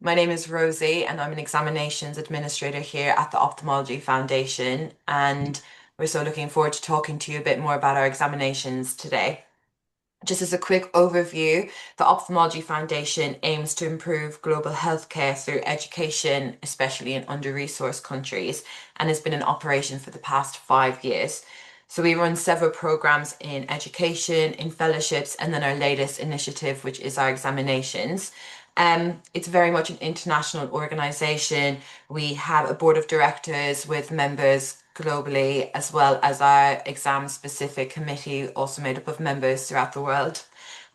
My name is Rosie, and I'm an examinations administrator here at the Ophthalmology Foundation. And we're so looking forward to talking to you a bit more about our examinations today. Just as a quick overview, the Ophthalmology Foundation aims to improve global healthcare through education, especially in under-resourced countries, and has been in operation for the past 5 years. So we run several programs in education, in fellowships, and then our latest initiative, which is our examinations. It's very much an international organization. We have a board of directors with members globally, as well as our exam specific committee, also made up of members throughout the world.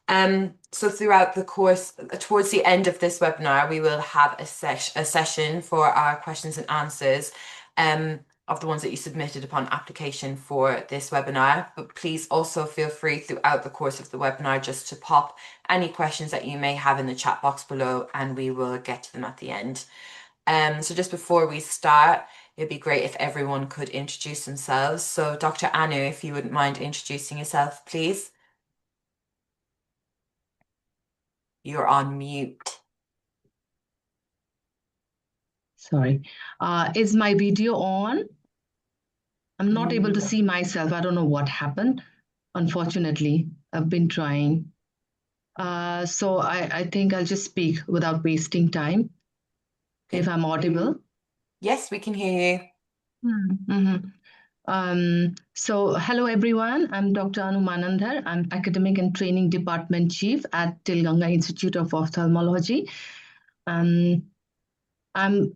So throughout the course, towards the end of this webinar, we will have a session for our questions and answers of the ones that you submitted upon application for this webinar. But please also feel free throughout the course of the webinar just to pop any questions that you may have in the chat box below, and we will get to them at the end. So just before we start, it'd be great if everyone could introduce themselves. So Dr. Anu, if you wouldn't mind introducing yourself, please. You're on mute. Sorry. Is my video on? I'm not able to see myself. I don't know what happened. Unfortunately, I've been trying. So I think I'll just speak without wasting time if I'm audible. Yes, we can hear you. So hello everyone, I'm Dr. Anu Manandhar. I'm Academic and Training Department Chief at Tilganga Institute of Ophthalmology. Um, I'm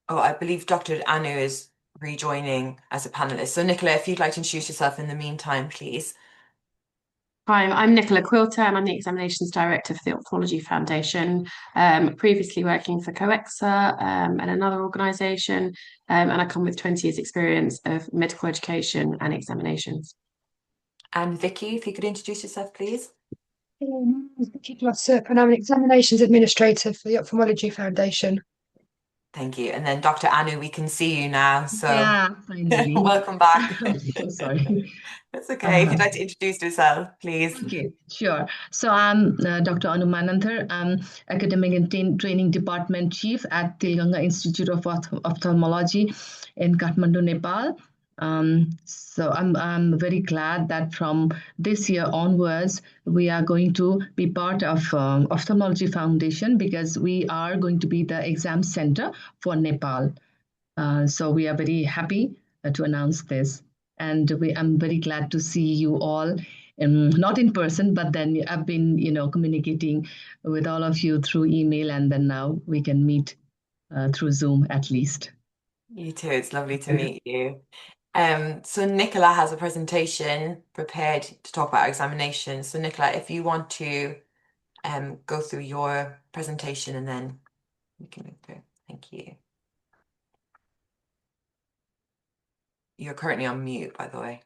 Oh, I believe Dr. Anu is rejoining as a panelist. So Nicola, if you'd like to introduce yourself in the meantime, please. Hi, I'm Nicola Quilter and I'm the Examinations Director for the Ophthalmology Foundation, previously working for COEXA and another organisation, and I come with 20 years experience of medical education and examinations. And Vicky, if you could introduce yourself, please. Hello, my name is Vicky Glossop and I'm an examinations administrator for the Ophthalmology Foundation. Thank you. And then Dr. Anu, we can see you now. So yeah, finally. welcome back. I'm so sorry. That's okay. If you'd like to introduce yourself, please. Okay, sure. So I'm Dr. Anu Manandhar. I'm Academic and Training Department Chief at Tilganga Institute of Ophthalmology in Kathmandu, Nepal. So I'm very glad that from this year onwards, we are going to be part of Ophthalmology Foundation because we are going to be the exam center for Nepal. So we are very happy to announce this. And I'm very glad to see you all, not in person, but then I've been, communicating with all of you through email, and then now we can meet through Zoom at least. You too. It's lovely to meet you. So Nicola has a presentation prepared to talk about our examinations. So Nicola, if you want to go through your presentation and then we can move through. Thank you. You're currently on mute, by the way.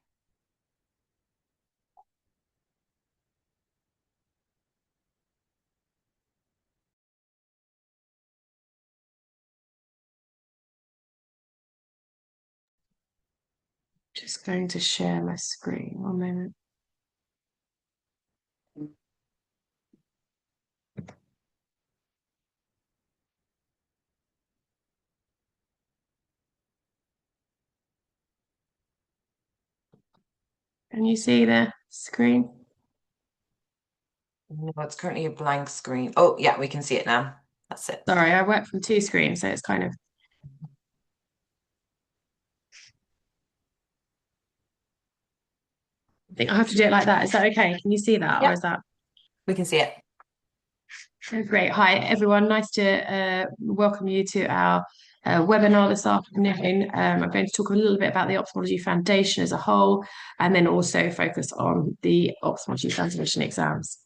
Just going to share my screen. One moment. Can you see the screen? No, it's currently a blank screen. Oh, yeah, we can see it now. That's it. Sorry, I work from two screens, so it's kind of... I think I have to do it like that. Is that okay? Can you see that? Yeah. Or is that... We can see it. Great. Hi, everyone. Nice to welcome you to our webinar this afternoon. I'm going to talk a little bit about the Ophthalmology Foundation as a whole, and then also focus on the Ophthalmology Foundation exams.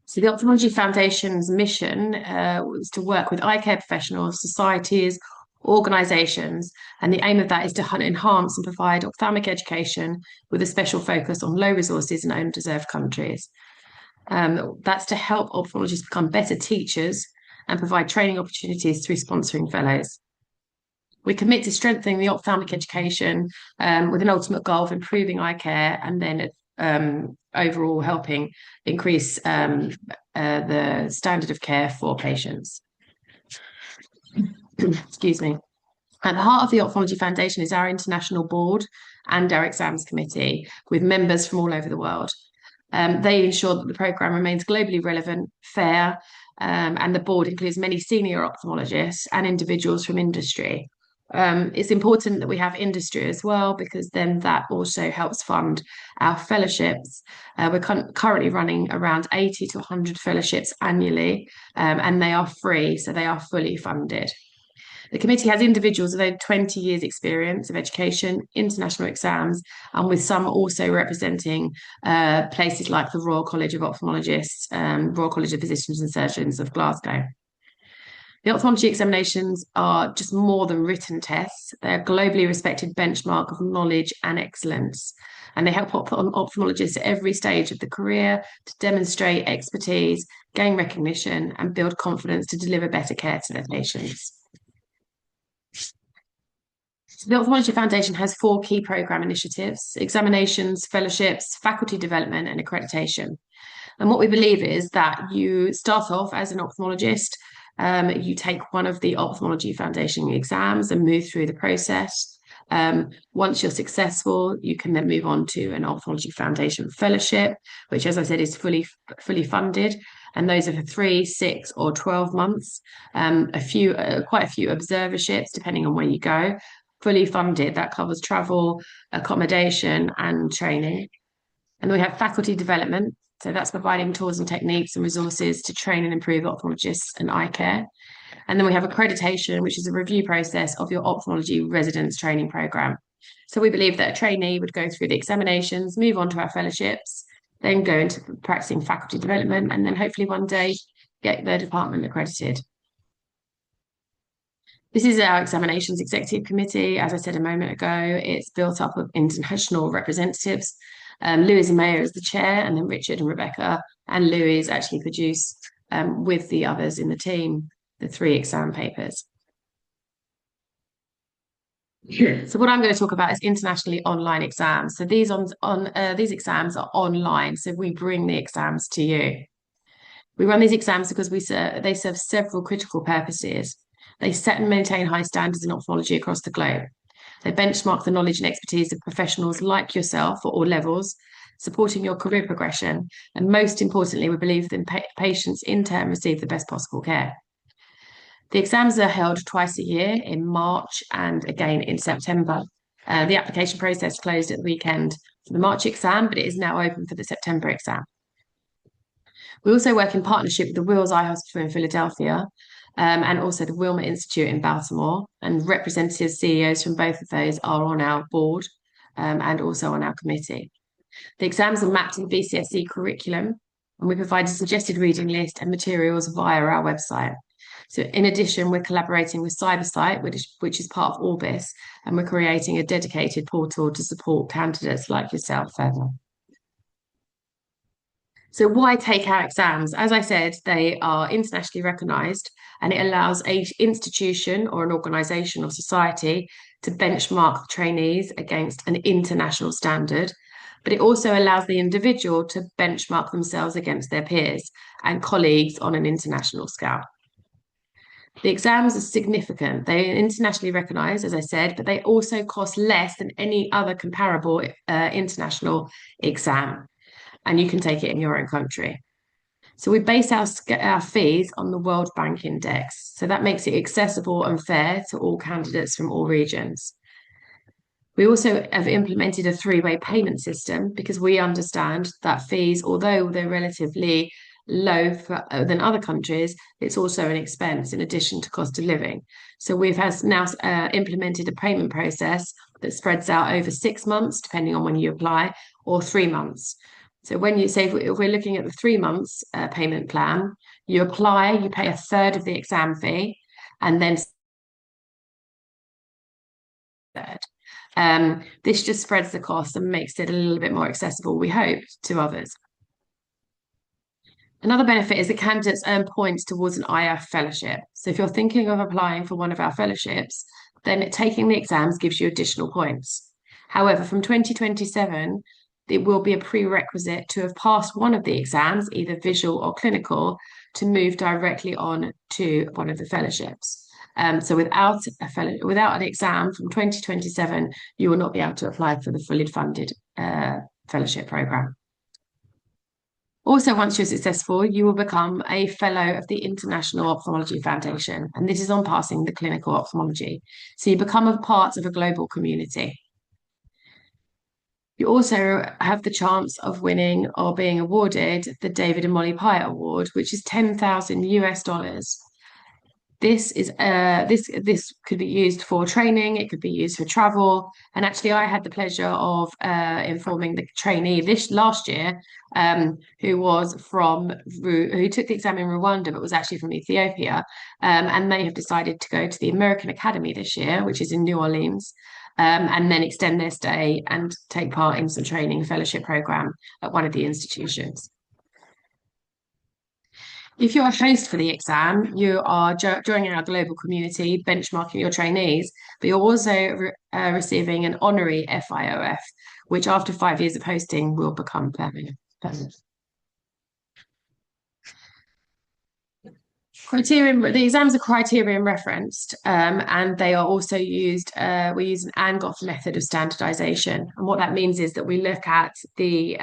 So the Ophthalmology Foundation's mission was to work with eye care professionals, societies, organisations, and the aim of that is to enhance and provide ophthalmic education with a special focus on low resources and undeserved countries. That's to help ophthalmologists become better teachers and provide training opportunities through sponsoring fellows. We commit to strengthening the ophthalmic education with an ultimate goal of improving eye care and then overall helping increase the standard of care for patients. Excuse me. At the heart of the Ophthalmology Foundation is our international board and our exams committee with members from all over the world. They ensure that the programme remains globally relevant, fair, and the board includes many senior ophthalmologists and individuals from industry. It's important that we have industry as well, because then that also helps fund our fellowships. We're currently running around 80 to 100 fellowships annually, and they are free, so they are fully funded. The committee has individuals with over 20 years experience of education, international exams, and with some also representing places like the Royal College of Ophthalmologists, Royal College of Physicians and Surgeons of Glasgow. The ophthalmology examinations are just more than written tests. They're a globally respected benchmark of knowledge and excellence, and they help ophthalmologists at every stage of the career to demonstrate expertise, gain recognition, and build confidence to deliver better care to their patients. The Ophthalmology Foundation has 4 key programme initiatives: examinations, fellowships, faculty development, and accreditation. And what we believe is that you start off as an ophthalmologist, you take one of the Ophthalmology Foundation exams and move through the process. Once you're successful, you can then move on to an Ophthalmology Foundation fellowship, which, as I said, is fully funded. And those are for 3, 6, or 12 months. Quite a few observerships, depending on where you go. Fully funded, that covers travel, accommodation, and training. And then we have faculty development, so that's providing tools and techniques and resources to train and improve ophthalmologists and eye care. And then we have accreditation, which is a review process of your ophthalmology residence training program. So we believe that a trainee would go through the examinations, move on to our fellowships, then go into practicing faculty development, and then hopefully one day get their department accredited. This is our examinations executive committee. As I said a moment ago, it's built up of international representatives. Louis and Mayor is the chair, and then Richard and Rebecca and Louis actually produce, with the others in the team, the 3 exam papers. So what I'm going to talk about is internationally online exams. So these these exams are online, so we bring the exams to you. We run these exams because they serve several critical purposes. They set and maintain high standards in ophthalmology across the globe. They benchmark the knowledge and expertise of professionals like yourself at all levels, supporting your career progression. And most importantly, we believe that patients in turn receive the best possible care. The exams are held twice a year, in March and again in September. The application process closed at the weekend for the March exam, but it is now open for the September exam. We also work in partnership with the Wills Eye Hospital in Philadelphia, and also the Wilmer Institute in Baltimore, and representative CEOs from both of those are on our board and also on our committee. The exams are mapped in the BCSE curriculum, and we provide a suggested reading list and materials via our website. So in addition, we're collaborating with Cybersight, which is part of Orbis, and we're creating a dedicated portal to support candidates like yourself further. So why take our exams? As I said, they are internationally recognised, and it allows an institution or an organisation or society to benchmark trainees against an international standard. But it also allows the individual to benchmark themselves against their peers and colleagues on an international scale. The exams are significant. They are internationally recognised, as I said, but they also cost less than any other comparable international exam. And you can take it in your own country. So we base our fees on the World Bank Index. So that makes it accessible and fair to all candidates from all regions. We also have implemented a 3-way payment system because we understand that fees, although they're relatively low than other countries, it's also an expense in addition to cost of living. So we've now implemented a payment process that spreads out over 6 months, depending on when you apply, or 3 months. So when you say, if we're looking at the 3 months payment plan, you apply, you pay a third of the exam fee, and then third. This just spreads the cost and makes it a little bit more accessible, we hope, to others. Another benefit is that candidates earn points towards an IF fellowship. So if you're thinking of applying for one of our fellowships, then taking the exams gives you additional points. However, from 2027, it will be a prerequisite to have passed one of the exams, either visual or clinical, to move directly on to one of the fellowships. So without an exam from 2027, you will not be able to apply for the fully funded fellowship program. Also, once you're successful, you will become a fellow of the International Ophthalmology Foundation, and this is on passing the clinical ophthalmology. So you become a part of a global community. You also have the chance of winning or being awarded the David and Molly Pyatt Award, which is $10,000. This could be used for training, it could be used for travel. And actually, I had the pleasure of informing the trainee this last year, who took the exam in Rwanda, but was actually from Ethiopia. And they have decided to go to the American Academy this year, which is in New Orleans. And then extend their stay and take part in some training fellowship program at one of the institutions. If you're a host for the exam, you are joining our global community, benchmarking your trainees, but you're also receiving an honorary FIOF, which after 5 years of hosting will become permanent. The exams are criterion referenced, and they are also used. We use an ANGOF method of standardization, and what that means is that we look at the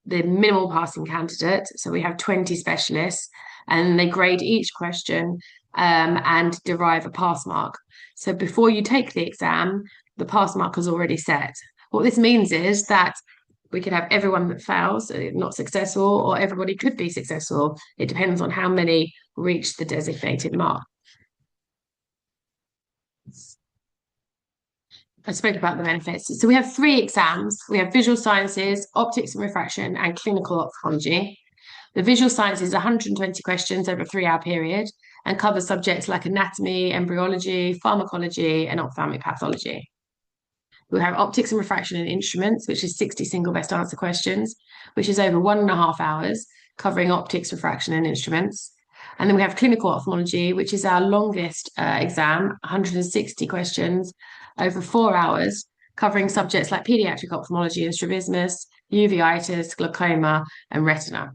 minimal passing candidate. So we have 20 specialists, and they grade each question and derive a pass mark. So before you take the exam, the pass mark is already set. What this means is that we could have everyone that fails, not successful, or everybody could be successful. It depends on how many reach the designated mark. I spoke about the benefits. So we have 3 exams. We have visual sciences, optics and refraction, and clinical ophthalmology. The visual sciences is 120 questions over a 3-hour period and covers subjects like anatomy, embryology, pharmacology, and ophthalmic pathology. We'll have optics and refraction and instruments, which is 60 single best answer questions, which is over 1.5 hours, covering optics, refraction, and instruments. And then we have clinical ophthalmology, which is our longest exam, 160 questions over 4 hours, covering subjects like pediatric ophthalmology and strabismus, uveitis, glaucoma, and retina.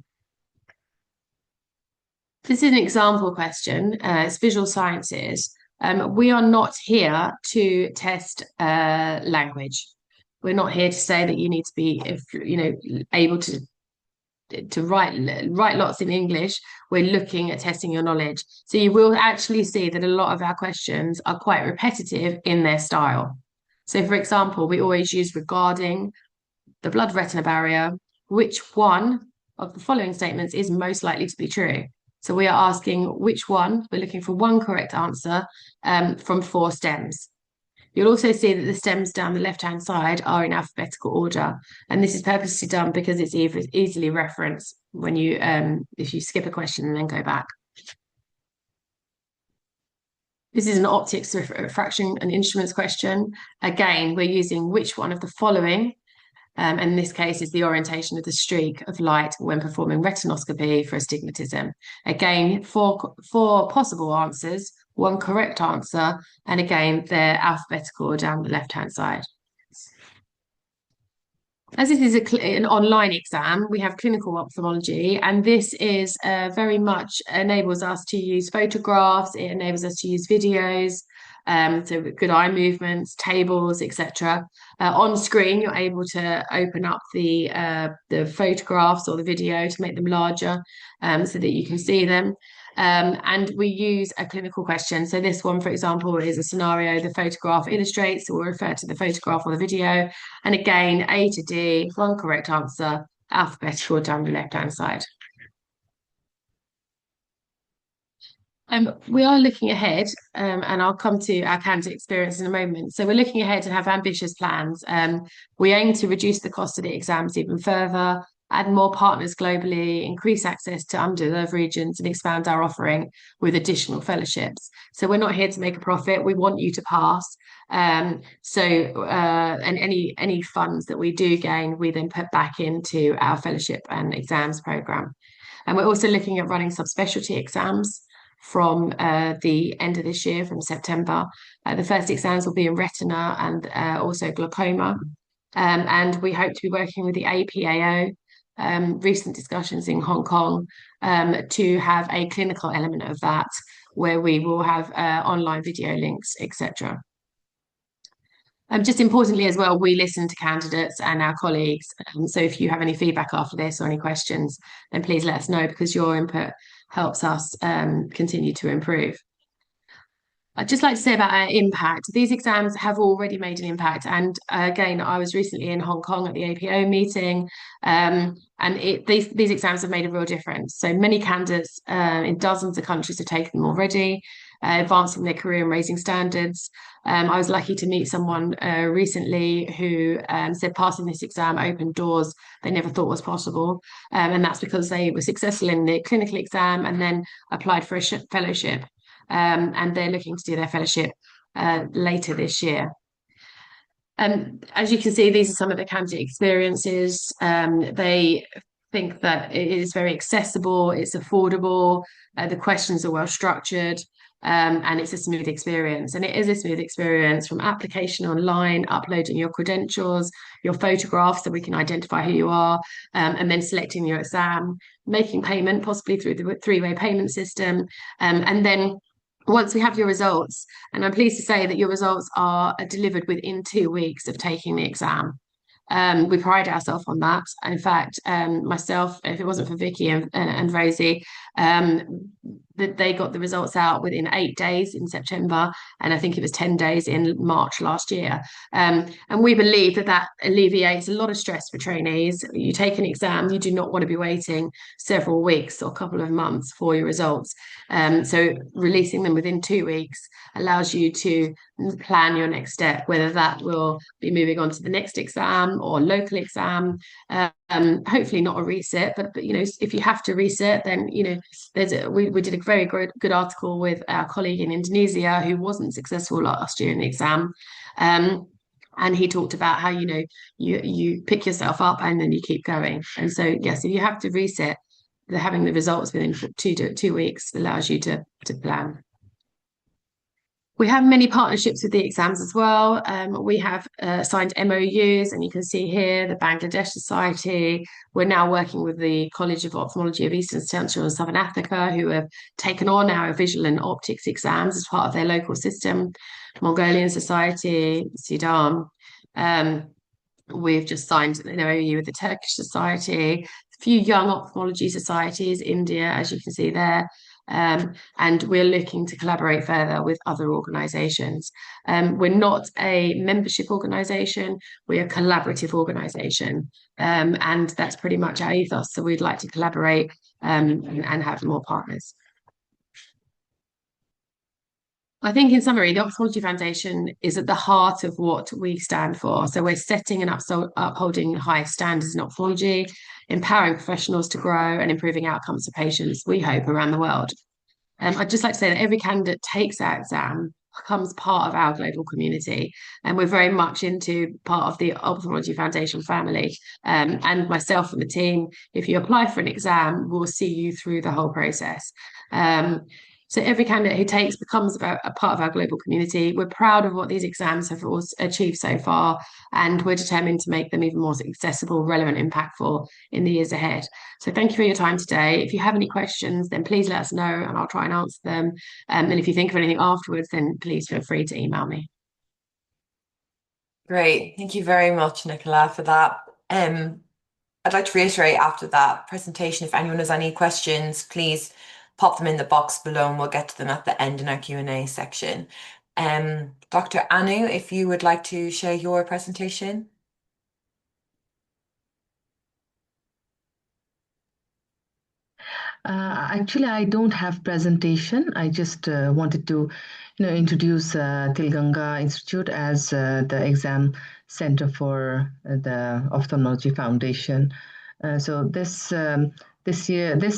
This is an example question. It's visual sciences. We are not here to test language. We're not here to say that you need to be, able to write lots in English. We're looking at testing your knowledge. So you will actually see that a lot of our questions are quite repetitive in their style. So for example, we always use regarding the blood-retina barrier, which one of the following statements is most likely to be true? So we are asking which one, we're looking for one correct answer from 4 stems. You'll also see that the stems down the left-hand side are in alphabetical order. And this is purposely done because it's easily referenced when you, if you skip a question and then go back. This is an optics, refraction and instruments question. Again, we're using which one of the following, and in this case is the orientation of the streak of light when performing retinoscopy for astigmatism. Again, 4 possible answers, 1 correct answer, and again, they're alphabetical down the left-hand side. As this is an online exam, we have clinical ophthalmology, and this is very much enables us to use photographs, it enables us to use videos, so good eye movements, tables, etc. On screen, you're able to open up the photographs or the video to make them larger so that you can see them. And we use a clinical question. So this one, for example, is a scenario the photograph illustrates. So we'll refer to the photograph or the video. And again, A to D, 1 correct answer, alphabetical down the left-hand side. We are looking ahead, and I'll come to our candidate experience in a moment. So we're looking ahead and have ambitious plans. We aim to reduce the cost of the exams even further, add more partners globally, increase access to underserved regions, and expand our offering with additional fellowships. So we're not here to make a profit. We want you to pass. And any funds that we do gain, we then put back into our fellowship and exams program. And we're also looking at running subspecialty exams from the end of this year, from September. The first exams will be in retina and also glaucoma. And we hope to be working with the APAO, recent discussions in Hong Kong, to have a clinical element of that, where we will have online video links, etc. Just importantly as well, we listen to candidates and our colleagues. So if you have any feedback after this or any questions, then please let us know, because your input helps us continue to improve. I'd just like to say about our impact. These exams have already made an impact. And again, I was recently in Hong Kong at the APO meeting, and these exams have made a real difference. So many candidates in dozens of countries have taken them already, advancing their career and raising standards. I was lucky to meet someone recently who said passing this exam opened doors they never thought was possible. And that's because they were successful in the clinical exam and then applied for a fellowship. And they're looking to do their fellowship later this year. As you can see, these are some of the candidate experiences. They think that it is very accessible, it's affordable, the questions are well structured, and it's a smooth experience. And it is a smooth experience, from application online, uploading your credentials, your photographs so we can identify who you are, and then selecting your exam, making payment, possibly through the three-way payment system, and then once we have your results, and I'm pleased to say that your results are delivered within 2 weeks of taking the exam. We pride ourselves on that. In fact, myself, if it wasn't for Vicky and Rosie, they got the results out within 8 days in September, and I think it was 10 days in March last year. And we believe that alleviates a lot of stress for trainees. You take an exam, you do not want to be waiting several weeks or a couple of months for your results. So releasing them within 2 weeks allows you to plan your next step, whether that will be moving on to the next exam or local exam. Hopefully not a resit, but if you have to resit, then we did a very good article with our colleague in Indonesia who wasn't successful last year in the exam. And he talked about how you pick yourself up and then you keep going. And so yes, if you have to reset, having the results within 2 weeks allows you to plan. We have many partnerships with the exams as well. We have signed MOUs, and you can see here the Bangladesh Society. We're now working with the College of Ophthalmology of Eastern Central and Southern Africa, who have taken on our visual and optics exams as part of their local system. Mongolian Society, Sudan. We've just signed an MOU with the Turkish Society, a few young ophthalmology societies, India, as you can see there. And we're looking to collaborate further with other organisations. We're not a membership organisation, we're a collaborative organisation. And that's pretty much our ethos. So we'd like to collaborate and have more partners. I think in summary, the Ophthalmology Foundation is at the heart of what we stand for. So we're setting and upholding high standards in ophthalmology, empowering professionals to grow and improving outcomes for patients, we hope, around the world. I'd just like to say that every candidate takes our exam, becomes part of our global community, and we're very much into part of the Ophthalmology Foundation family. And myself and the team, if you apply for an exam, we'll see you through the whole process. So every candidate who takes becomes a part of our global community. We're proud of what these exams have achieved so far, and we're determined to make them even more accessible, relevant, impactful in the years ahead. So thank you for your time today. If you have any questions, then please let us know and I'll try and answer them. And if you think of anything afterwards, then please feel free to email me. Great. Thank you very much, Nicola, for that. I'd like to reiterate after that presentation, if anyone has any questions, please pop them in the box below and we'll get to them at the end in our Q&A section. Dr. Anu, if you would like to share your presentation. Actually, I don't have presentation. I just wanted to introduce Tilganga Institute as the exam center for the Ophthalmology Foundation. So this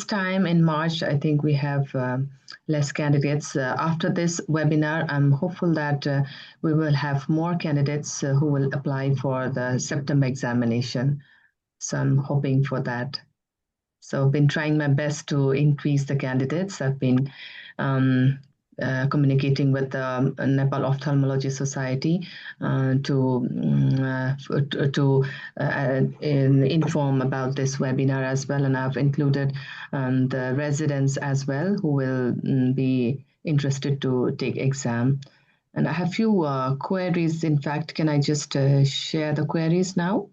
time in March, I think we have less candidates. After this webinar, I'm hopeful that we will have more candidates who will apply for the September examination. So I'm hoping for that. So I've been trying my best to increase the candidates. I've been communicating with the Nepal Ophthalmology Society to inform about this webinar as well, and I've included the residents as well who will be interested to take exam. And I have few queries. In fact, can I just share the queries now?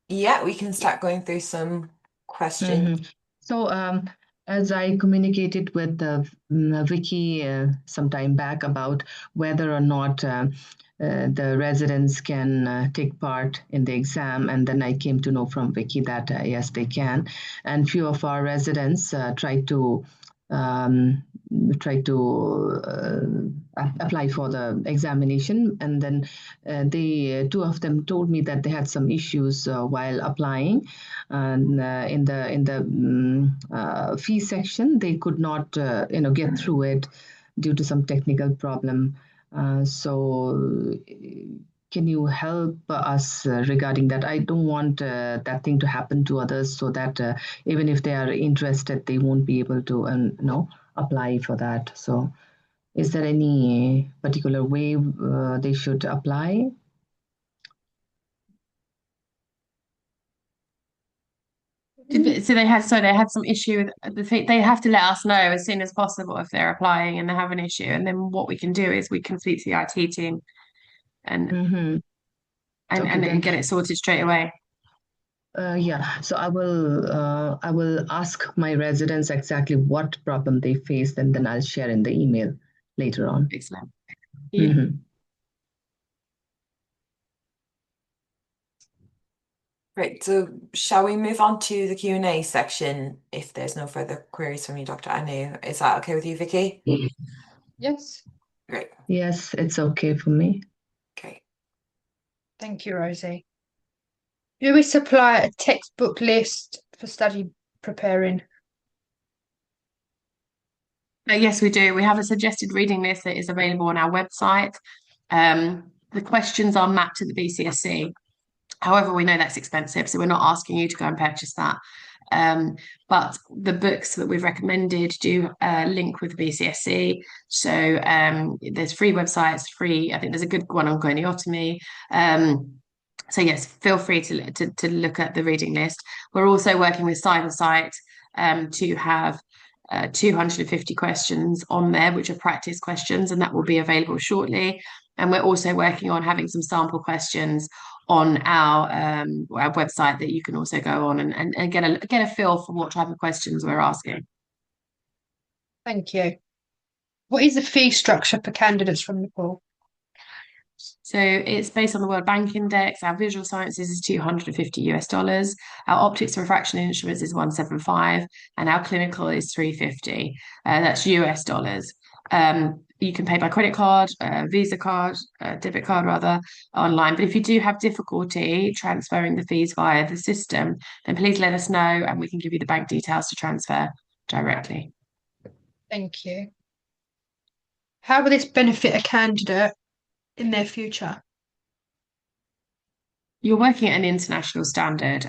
Yeah, we can start going through some questions. So, as I communicated with Vicky some time back about whether or not the residents can take part in the exam, and then I came to know from Vicky that yes, they can. And few of our residents um, try to apply for the examination, and then two of them told me that they had some issues while applying, and in the fee section they could not get through it due to some technical problem. So can you help us regarding that? I don't want that thing to happen to others, so that even if they are interested, they won't be able to apply for that. So is there any particular way they should apply? So they had some issue with the thing. They have to let us know as soon as possible if they're applying and they have an issue, and then what we can do is we can speak to the IT team and Mm-hmm. Okay, and get it sorted straight away. Yeah, so I will ask my residents exactly what problem they faced, and then I'll share in the email later on. Excellent. Yeah. Mm-hmm. Great. So shall we move on to the Q&A section if there's no further queries from you, Dr. Anu? Is that okay with you, Vicky? Yes. Great. Yes, it's okay for me. Okay. Thank you, Rosie. Do we supply a textbook list for study preparing? Yes, we do. We have a suggested reading list that is available on our website. The questions are mapped to the BCSE. However, we know that's expensive, so we're not asking you to go and purchase that. But the books that we've recommended do link with the BCSE. So there's free websites, I think there's a good one on goniotomy. So yes, feel free to look at the reading list. We're also working with Cybersight to have 250 questions on there, which are practice questions, and that will be available shortly. And we're also working on having some sample questions on our website that you can also go on and get a feel for what type of questions we're asking. Thank you. What is the fee structure for candidates from Nepal? So it's based on the World Bank Index. Our visual sciences is $250. Our optics and refraction instruments is 175, and our clinical is 350. That's US dollars. You can pay by credit card, Visa card, debit card rather, online. But if you do have difficulty transferring the fees via the system, then please let us know and we can give you the bank details to transfer directly. Thank you. How will this benefit a candidate in their future? You're working at an international standard,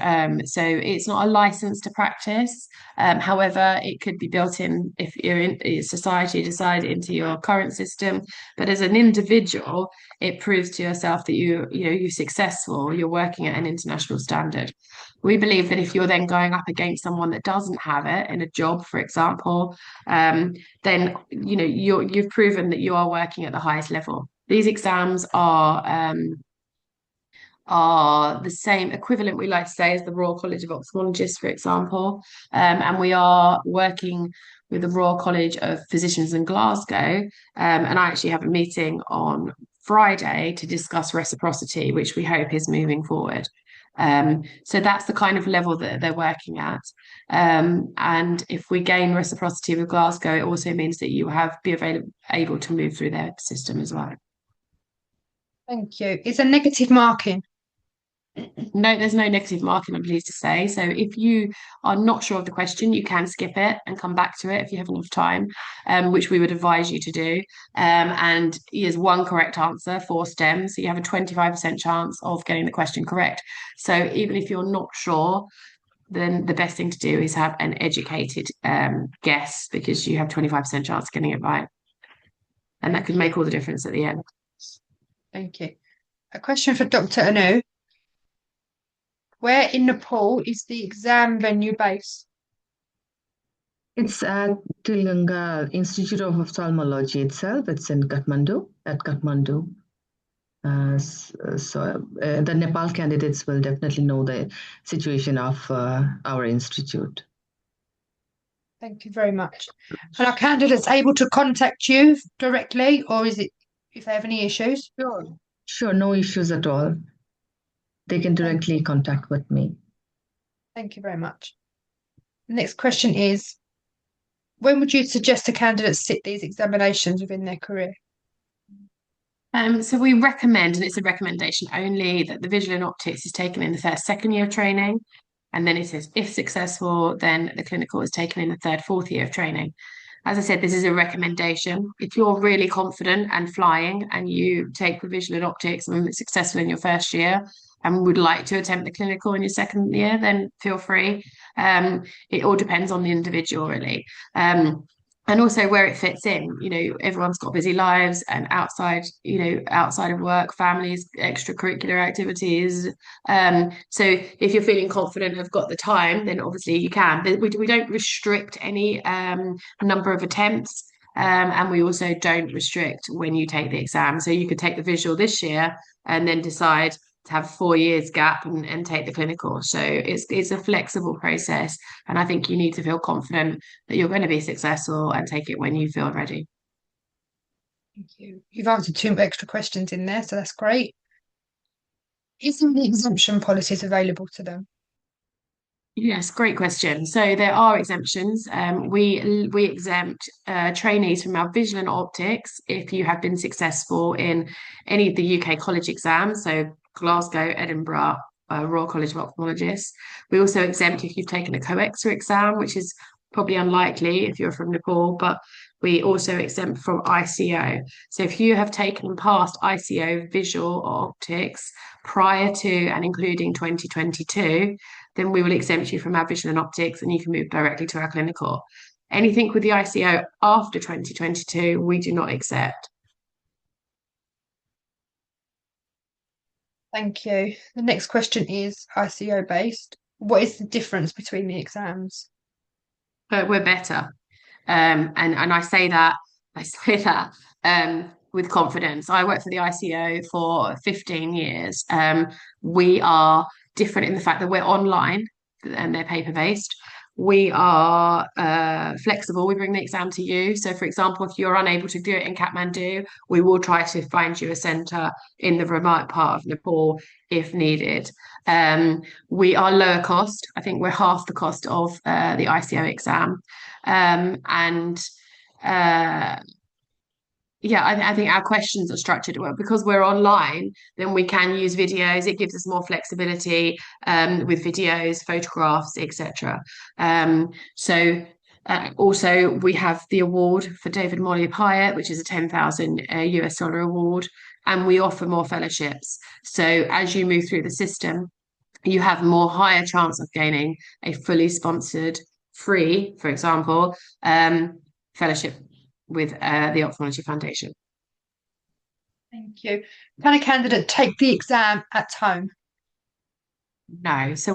so it's not a license to practice. However, it could be built in if you're in society decide into your current system. But as an individual, it proves to yourself that you're successful. You're working at an international standard. We believe that if you're then going up against someone that doesn't have it in a job, for example, then you've proven that you are working at the highest level. These exams are the same equivalent, we like to say, as the Royal College of Ophthalmologists, for example. And we are working with the Royal College of Physicians in Glasgow. And I actually have a meeting on Friday to discuss reciprocity, which we hope is moving forward. So that's the kind of level that they're working at. And if we gain reciprocity with Glasgow, it also means that you able to move through their system as well. Thank you. Is a negative marking? No, there's no negative marking, I'm pleased to say. So if you are not sure of the question, you can skip it and come back to it if you have enough time, which we would advise you to do. And here's one correct answer for STEM. So you have a 25% chance of getting the question correct. So even if you're not sure, then the best thing to do is have an educated guess, because you have 25% chance of getting it right. And that could make all the difference at the end. Thank you. A question for Dr. Anu. Where in Nepal is the exam venue based? It's at Tilganga Institute of Ophthalmology itself. It's in Kathmandu, at Kathmandu. The Nepal candidates will definitely know the situation of our institute. Thank you very much. And are candidates able to contact you directly, or is it if they have any issues? Sure, no issues at all. They can directly contact with me. Thank you very much. The next question is, when would you suggest a candidate sit these examinations within their career? So we recommend, and it's a recommendation only, that the visual and optics is taken in the first, second year of training. And then it says, if successful, then the clinical is taken in the third, fourth year of training. As I said, this is a recommendation. If you're really confident and flying and you take the visual and optics and it's successful in your first year and would like to attempt the clinical in your second year, then feel free. It all depends on the individual, really. And also where it fits in. Everyone's got busy lives, and outside of work, families, extracurricular activities. So if you're feeling confident and have got the time, then obviously you can. But we don't restrict any number of attempts. And we also don't restrict when you take the exam. So you could take the visual this year and then decide to have 4 years gap and take the clinical. So it's a flexible process. And I think you need to feel confident that you're going to be successful and take it when you feel ready. Thank you. You've answered 2 extra questions in there, so that's great. Is there any exemption policies available to them? Yes, great question. So there are exemptions. We exempt trainees from our visual and optics if you have been successful in any of the UK college exams, so Glasgow, Edinburgh, Royal College of Ophthalmologists. We also exempt if you've taken a COEXA exam, which is probably unlikely if you're from Nepal, but we also exempt from ICO. So if you have taken and passed ICO visual or optics prior to and including 2022, then we will exempt you from our visual and optics and you can move directly to our clinical. Anything with the ICO after 2022, we do not accept. Thank you. The next question is ICO based. What is the difference between the exams? We're better. And I say that with confidence. I worked for the ICO for 15 years. We are different in the fact that we're online and they're paper-based. We are flexible. We bring the exam to you. So, for example, if you're unable to do it in Kathmandu, we will try to find you a centre in the remote part of Nepal if needed. We are lower cost. I think we're half the cost of the ICO exam. I think our questions are structured well because we're online. Then we can use videos. It gives us more flexibility with videos, photographs, etc. Also, we have the award for David Molly Pyatt, which is a 10,000 US dollar award, and we offer more fellowships. So as you move through the system, you have more higher chance of gaining a fully sponsored, free, for example, fellowship with the Ophthalmology Foundation. Thank you. Can a candidate take the exam at home? No. So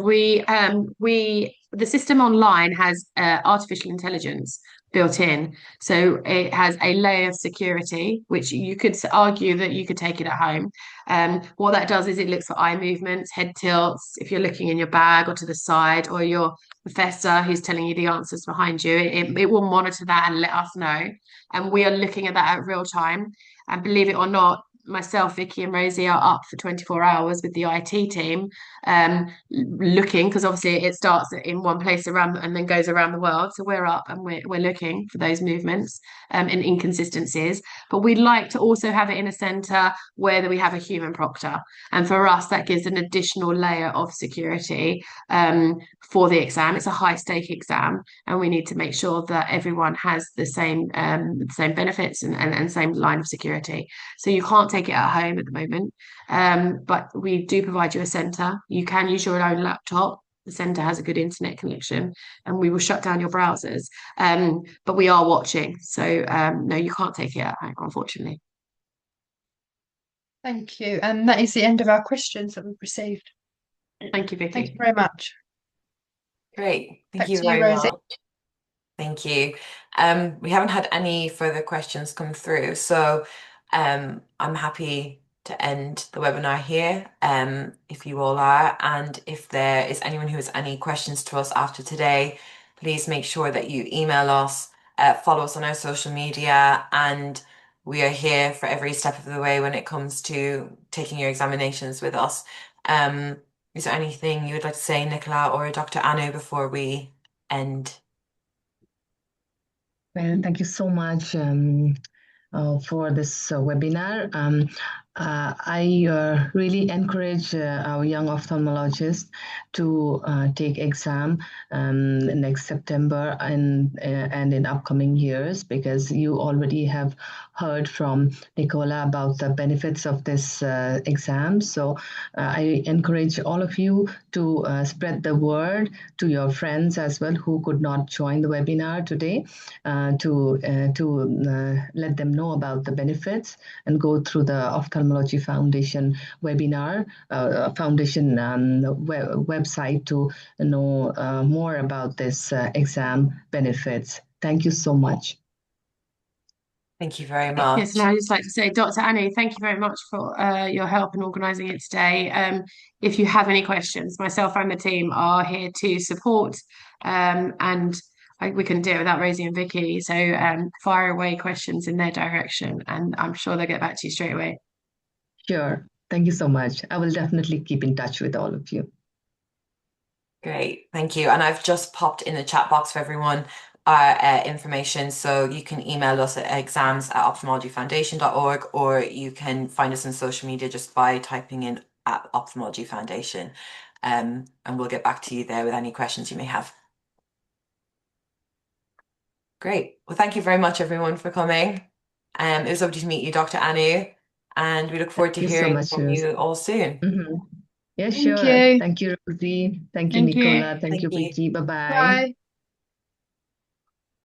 the system online has artificial intelligence built in. So it has a layer of security, which you could argue that you could take it at home. What that does is it looks for eye movements, head tilts, if you're looking in your bag or to the side, or your professor who's telling you the answers behind you. It will monitor that and let us know. And we are looking at that at real time. And believe it or not, myself, Vicky, and Rosie are up for 24 hours with the IT team, looking, because obviously it starts in one place around and then goes around the world. So we're up and we're looking for those movements and inconsistencies. But we'd like to also have it in a centre where we have a human proctor. And for us, that gives an additional layer of security for the exam. It's a high stake exam, and we need to make sure that everyone has the same benefits and same line of security. So you can't take it at home at the moment, but we do provide you a centre. You can use your own laptop. the centre has a good internet connection, and we will shut down your browsers. But we are watching, so no, you can't take it at home, unfortunately. Thank you. And that is the end of our questions that we've received. Thank you, Thank you Vicky. very much. Great. Thank Back you to you, very Rosie. much. Thank you. We haven't had any further questions come through, so I'm happy to end the webinar here, if you all are. And if there is anyone who has any questions to us after today, please make sure that you email us, follow us on our social media, and we are here for every step of the way when it comes to taking your examinations with us. Is there anything you would like to say, Nicola or Dr. Anu, before we end? Well, thank you so much for this webinar. I really encourage our young ophthalmologists to take exam next September and in upcoming years, because you already have heard from Nicola about the benefits of this exam. So I encourage all of you to spread the word to your friends as well who could not join the webinar today, to let them know about the benefits and go through the Ophthalmology Foundation webinar, foundation website to know more about this exam benefits. Thank you so much. Thank you very Yes, and much. I'd just like to say, Dr. Anu, thank you very much for your help in organising it today. If you have any questions, myself and the team are here to support, and we couldn't do it without Rosie and Vicky. So fire away questions in their direction, and I'm sure they'll get back to you straight away. Sure. Thank you so much. I will definitely keep in touch with all of you. Great, thank you. And I've just popped in the chat box for everyone our information, so you can email us at exams@ophthalmologyfoundation.org, or you can find us on social media just by typing in at Ophthalmology Foundation, and we'll get back to you there with any questions you may have. Great. Well, thank you very much, everyone, for coming. It was lovely to meet you, Dr. Anu, and we look forward to Thank you so hearing much, from Rose. you all soon. Yeah, Thank sure. you. Thank you, Rosie. Thank you, Thank you. Nicola. Thank Thank you, you. Vicky. Bye-bye. Bye.